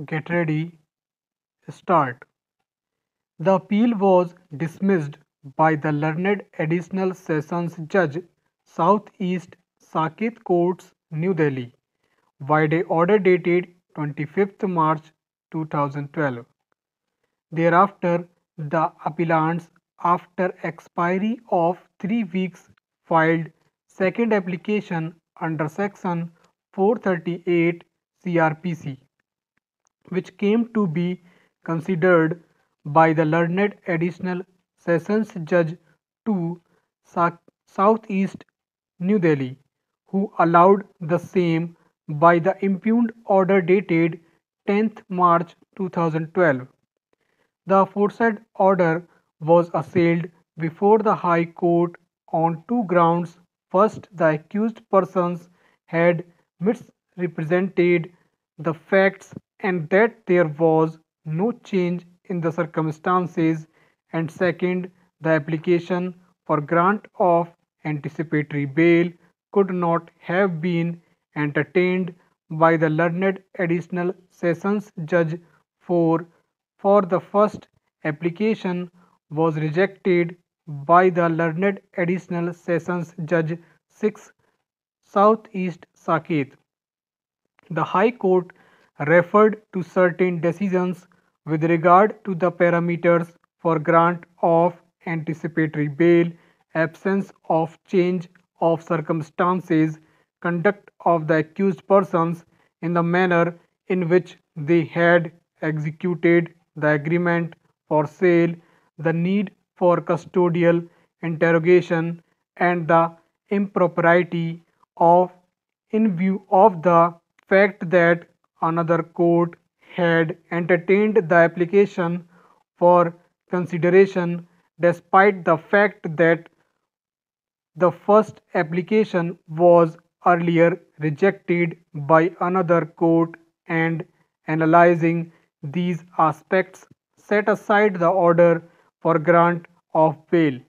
Get ready, start. The appeal was dismissed by the learned Additional Sessions Judge, South East Saket Courts, New Delhi, by the order dated 25th March 2012. Thereafter, the appellants, after expiry of 3 weeks, filed second application under Section 438 CRPC, which came to be considered by the learned Additional Sessions Judge to Southeast New Delhi, who allowed the same by the impugned order dated 10th March 2012. The aforesaid order was assailed before the High Court on two grounds. First, the accused persons had misrepresented the facts and that there was no change in the circumstances, and second, the application for grant of anticipatory bail could not have been entertained by the learned Additional Sessions Judge for the first application was rejected by the learned Additional Sessions Judge 6 Southeast Saket. The High Court referred to certain decisions with regard to the parameters for grant of anticipatory bail, absence of change of circumstances, conduct of the accused persons in the manner in which they had executed the agreement for sale, the need for custodial interrogation, and the impropriety of, in view of the fact that another court had entertained the application for consideration despite the fact that the first application was earlier rejected by another court, and analyzing these aspects set aside the order for grant of bail.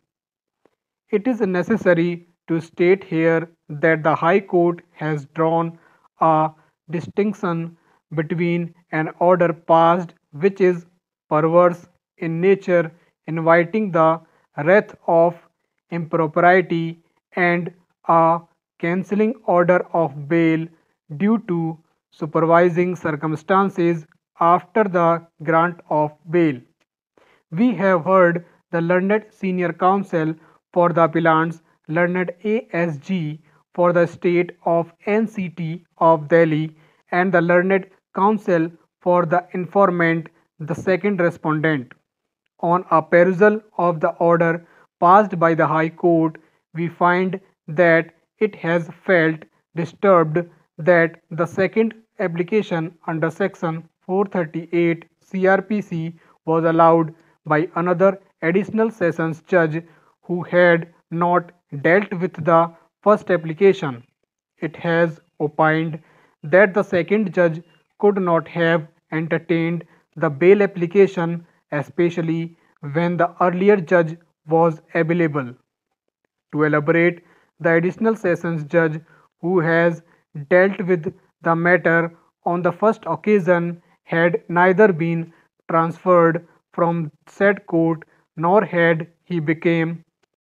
It is necessary to state here that the High Court has drawn a distinction between an order passed which is perverse in nature, inviting the wrath of impropriety, and a cancelling order of bail due to supervising circumstances after the grant of bail. We have heard the learned senior counsel for the appellants, learned ASG for the state of NCT of Delhi, and the learned counsel for the informant, the second respondent. On a perusal of the order passed by the High Court, we find that it has felt disturbed that the second application under Section 438 CRPC was allowed by another additional sessions judge who had not dealt with the first application. It has opined that the second judge could not have entertained the bail application, especially when the earlier judge was available. To elaborate, the additional sessions judge who has dealt with the matter on the first occasion had neither been transferred from said court nor had he become